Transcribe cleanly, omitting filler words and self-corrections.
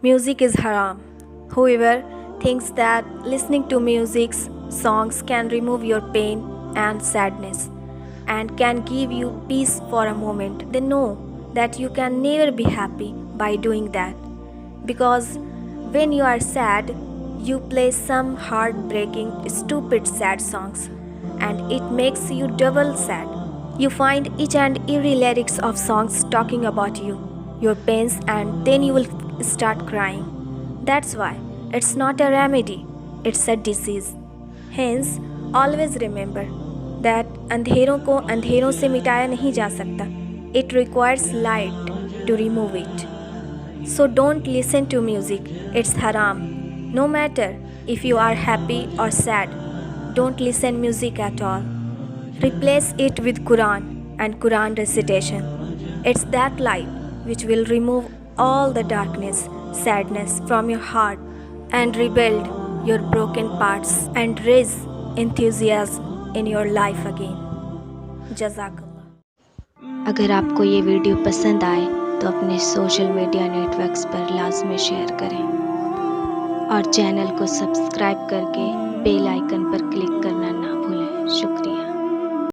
Music is haram. Whoever thinks that listening to music's songs can remove your pain and sadness and can give you peace for a moment, they know that you can never be happy by doing that. Because when you are sad, you play some heartbreaking, stupid sad songs, and it makes you double sad. You find each and every lyrics of songs talking about you, your pains, and then you will start crying. That's why it's not a remedy, it's a disease. Hence, always remember that अंधेरों को अंधेरों से मिटाया नहीं जा सकता. It requires light to remove it. So don't listen to music, it's haram. No matter if you are happy or sad, don't listen music at all. Replace it with Quran and Quran recitation. It's that light which will remove all the darkness, sadness from your heart and rebuild your broken parts and raise enthusiasm in your life again. Jazak Allah. अगर आपको ये video पसंद आए तो अपने social media networks पर लाजमी share करें और चैनल को सब्सक्राइब करके बेल आइकन पर क्लिक करना ना भूलें। शुक्रिया।